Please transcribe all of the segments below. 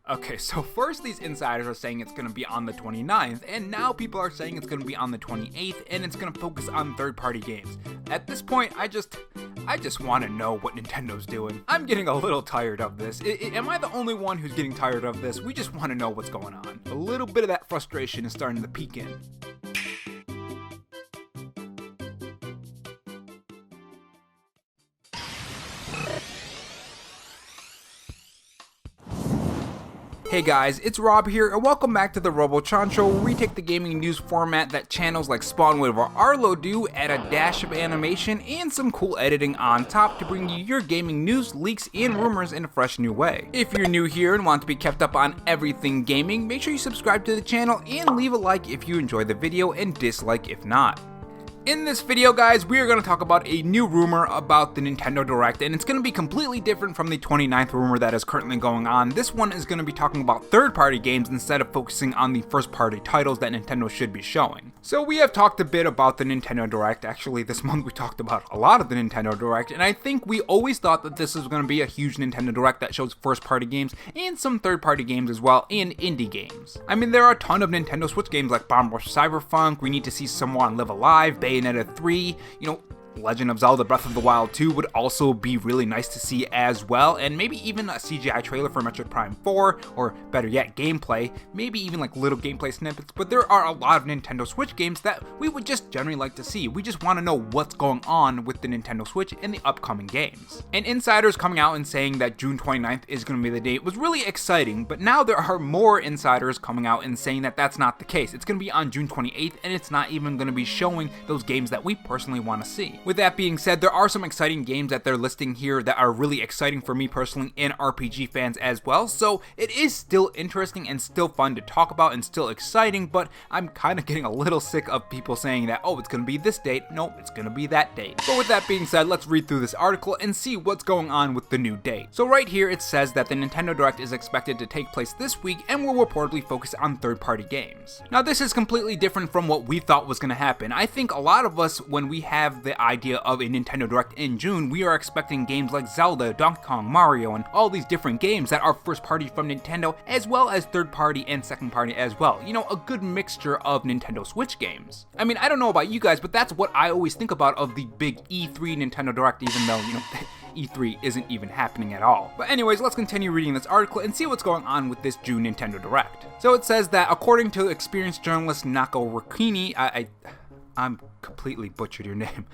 Okay, so first these insiders are saying it's going to be on the 29th, and now people are saying it's going to be on the 28th, and it's going to focus on third-party games. At this point, I just want to know what Nintendo's doing. I'm getting a little tired of this. Am I the only one who's getting tired of this? We just want to know what's going on. A little bit of that frustration is starting to peek in. Hey guys, it's Rob here, and welcome back to the RoboChan Show, where we take the gaming news format that channels like Spawnwood or Arlo do, add a dash of animation and some cool editing on top to bring you your gaming news, leaks, and rumors in a fresh new way. If you're new here and want to be kept up on everything gaming, make sure you subscribe to the channel and leave a like if you enjoyed the video and dislike if not. In this video, guys, we are going to talk about a new rumor about the Nintendo Direct, and it's going to be completely different from the 29th rumor that is currently going on. This one is going to be talking about third-party games instead of focusing on the first-party titles that Nintendo should be showing. So we have talked a bit about the Nintendo Direct. Actually, this month we talked about a lot of the Nintendo Direct, and I think we always thought that this was going to be a huge Nintendo Direct that shows first-party games and some third-party games as well, and indie games. I mean, there are a ton of Nintendo Switch games like Bomb Rush Cyberpunk, We Need to See Someone Live Alive, bayonetta 3, Legend of Zelda Breath of the Wild 2 would also be really nice to see as well, and maybe even a CGI trailer for Metroid Prime 4, or better yet, gameplay, maybe even like little gameplay snippets, but there are a lot of Nintendo Switch games that we would just generally like to see. We just want to know what's going on with the Nintendo Switch in the upcoming games. And insiders coming out and saying that June 29th is going to be the date was really exciting, but now there are more insiders coming out and saying that that's not the case. It's going to be on June 28th, and it's not even going to be showing those games that we personally want to see. With that being said, there are some exciting games that they're listing here that are really exciting for me personally and RPG fans as well, so it is still interesting and still fun to talk about and still exciting, but I'm kind of getting a little sick of people saying that, oh, it's going to be this date. Nope, it's going to be that date. But with that being said, let's read through this article and see what's going on with the new date. So right here it says that the Nintendo Direct is expected to take place this week and will reportedly focus on third-party games. Now this is completely different from what we thought was going to happen. I think a lot of us, when we have the idea of a Nintendo Direct in June, we are expecting games like Zelda, Donkey Kong, Mario, and all these different games that are first party from Nintendo, as well as third party and second party as well. A good mixture of Nintendo Switch games. I mean, I don't know about you guys, but that's what I always think about of the big E3 Nintendo Direct, even though, E3 isn't even happening at all. But anyways, let's continue reading this article and see what's going on with this June Nintendo Direct. So it says that according to experienced journalist Nako Rukini, I'm completely butchered your name.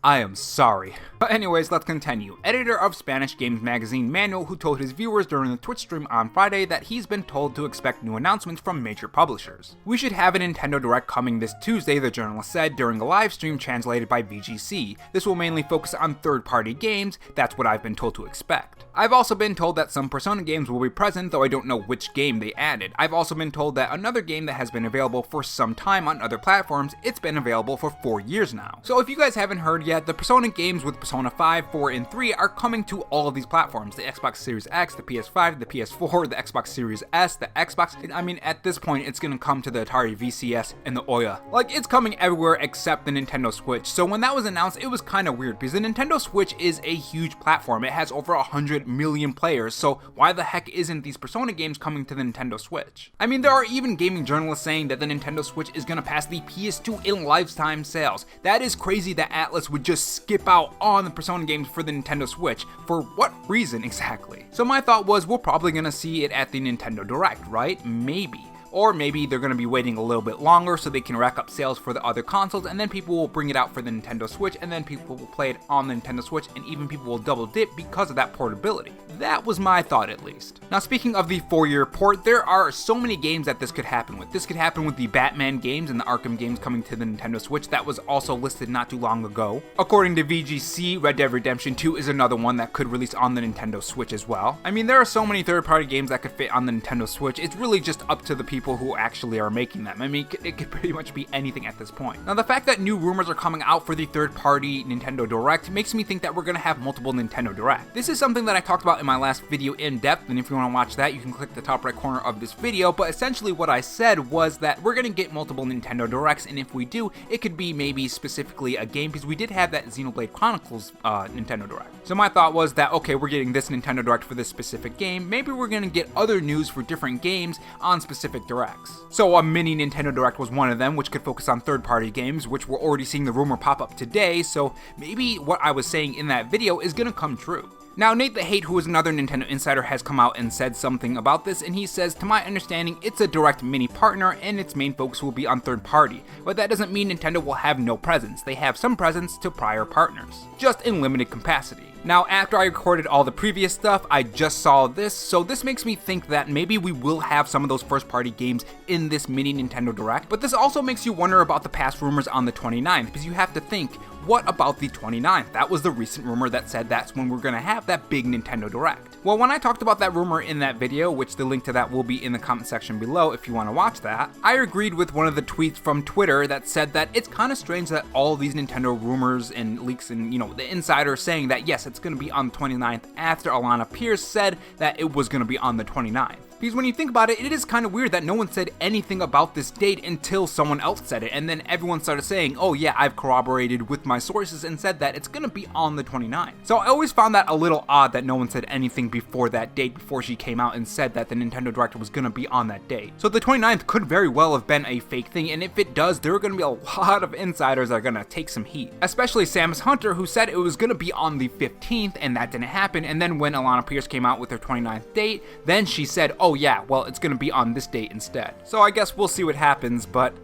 I am sorry. But anyways, let's continue. Editor of Spanish Games Magazine Manuel, who told his viewers during the Twitch stream on Friday that he's been told to expect new announcements from major publishers. We should have a Nintendo Direct coming this Tuesday, the journalist said during a live stream translated by VGC. This will mainly focus on third-party games. That's what I've been told to expect. I've also been told that some Persona games will be present, though I don't know which game they added. I've also been told that another game that has been available for some time on other platforms, it's been available for 4 years now. So if you guys haven't heard yet, the Persona games with Persona 5, 4, and 3 are coming to all of these platforms. The Xbox Series X, the PS5, the PS4, the Xbox Series S, the Xbox. I mean, at this point, it's gonna come to the Atari VCS and the Ouya. Like, it's coming everywhere except the Nintendo Switch. So when that was announced, it was kind of weird because the Nintendo Switch is a huge platform. It has over 100 million players, so why the heck isn't these Persona games coming to the Nintendo Switch? I mean, there are even gaming journalists saying that the Nintendo Switch is gonna pass the PS2 in lifetime sales. That is crazy that Atlas would just skip out on the Persona games for the Nintendo Switch. For what reason exactly? So my thought was we're probably gonna see it at the Nintendo Direct, right? Maybe. Or maybe they're going to be waiting a little bit longer so they can rack up sales for the other consoles, and then people will bring it out for the Nintendo Switch, and then people will play it on the Nintendo Switch, and even people will double dip because of that portability. That was my thought, at least. Now, speaking of the 4-year port, there are so many games that this could happen with. This could happen with the Batman games and the Arkham games coming to the Nintendo Switch. That was also listed not too long ago. According to VGC, Red Dead Redemption 2 is another one that could release on the Nintendo Switch as well. I mean, there are so many third-party games that could fit on the Nintendo Switch. It's really just up to the people people who actually are making them. I mean, it could pretty much be anything at this point. Now, the fact that new rumors are coming out for the third-party Nintendo Direct makes me think that we're going to have multiple Nintendo Direct. This is something that I talked about in my last video in depth, and if you want to watch that, you can click the top right corner of this video, but essentially what I said was that we're going to get multiple Nintendo Directs, and if we do, it could be maybe specifically a game, because we did have that Xenoblade Chronicles Nintendo Direct. So my thought was that, okay, we're getting this Nintendo Direct for this specific game, maybe we're going to get other news for different games on specific Directs. So a mini Nintendo Direct was one of them, which could focus on third-party games, which we're already seeing the rumor pop up today, so maybe what I was saying in that video is going to come true. Now, Nate the Hate, who is another Nintendo insider, has come out and said something about this, and he says, to my understanding, it's a direct mini partner, and its main focus will be on third party, but that doesn't mean Nintendo will have no presence. They have some presence to prior partners, just in limited capacity. Now, after I recorded all the previous stuff, I just saw this, so this makes me think that maybe we will have some of those first-party games in this mini Nintendo Direct, but this also makes you wonder about the past rumors on the 29th, because you have to think, what about the 29th? That was the recent rumor that said that's when we're going to have that big Nintendo Direct. Well, when I talked about that rumor in that video, which the link to that will be in the comment section below if you want to watch that, I agreed with one of the tweets from Twitter that said that it's kind of strange that all these Nintendo rumors and leaks and, the insiders saying that yes, it's going to be on the 29th after Alana Pierce said that it was going to be on the 29th. Because when you think about it, it is kind of weird that no one said anything about this date until someone else said it, and then everyone started saying, oh yeah, I've corroborated with my sources and said that it's going to be on the 29th. So I always found that a little odd that no one said anything before that date, before she came out and said that the Nintendo Direct was going to be on that date. So the 29th could very well have been a fake thing, and if it does, there are going to be a lot of insiders that are going to take some heat. Especially Samus Hunter, who said it was going to be on the 15th, and that didn't happen, and then when Alana Pierce came out with her 29th date, then she said, oh yeah, well, it's going to be on this date instead. So I guess we'll see what happens, but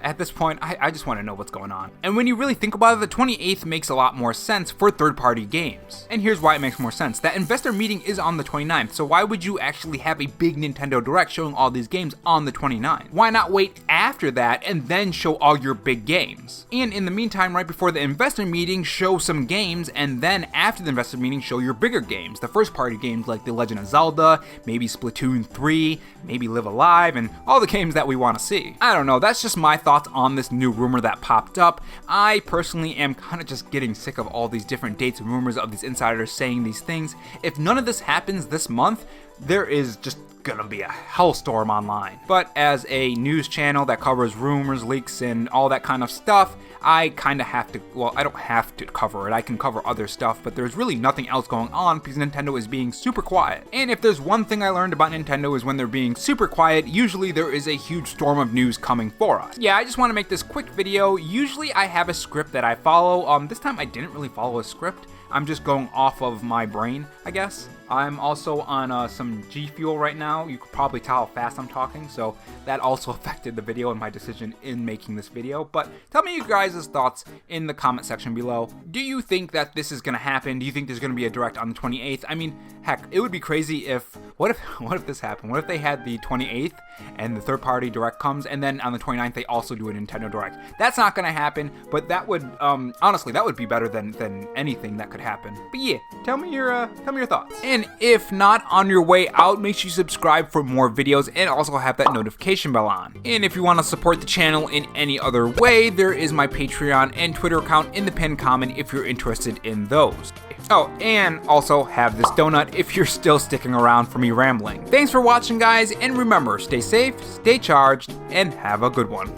at this point, I just want to know what's going on. And when you really think about it, the 28th makes a lot more sense for third-party games. And here's why it makes more sense. That investor meeting is on the 29th, so why would you actually have a big Nintendo Direct showing all these games on the 29th? Why not wait after that and then show all your big games? And in the meantime, right before the investor meeting, show some games, and then after the investor meeting, show your bigger games. The first-party games like The Legend of Zelda, maybe Splatoon 3, maybe Live Alive, and all the games that we want to see. I don't know, that's just my thoughts on this new rumor that popped up. I personally am kind of just getting sick of all these different dates and rumors of these insiders saying these things. If none of this happens this month, there is just gonna be a hellstorm online. But as a news channel that covers rumors, leaks, and all that kind of stuff, I kind of have to, well, I don't have to cover it. I can cover other stuff, but there's really nothing else going on because Nintendo is being super quiet. And if there's one thing I learned about Nintendo is when they're being super quiet, usually there is a huge storm of news coming for us. Yeah, I just want to make this quick video. Usually I have a script that I follow. This time I didn't really follow a script. I'm just going off of my brain, I guess. I'm also on some G Fuel right now. You could probably tell how fast I'm talking, so that also affected the video and my decision in making this video. But tell me your guys' thoughts in the comment section below. Do you think that this is going to happen? Do you think there's going to be a Direct on the 28th? I mean, heck, it would be crazy if, what if this happened? What if they had the 28th and the third-party Direct comes, and then on the 29th they also do a Nintendo Direct? That's not going to happen, but that would, honestly, that would be better than anything that could happen. But yeah, tell me your thoughts. And if not, on your way out, make sure you subscribe for more videos and also have that notification bell on. And if you want to support the channel in any other way, there is my Patreon and Twitter account in the pinned comment if you're interested in those. Oh, and also have this donut if you're still sticking around for me rambling. Thanks for watching, guys, and remember, stay safe, stay charged, and have a good one.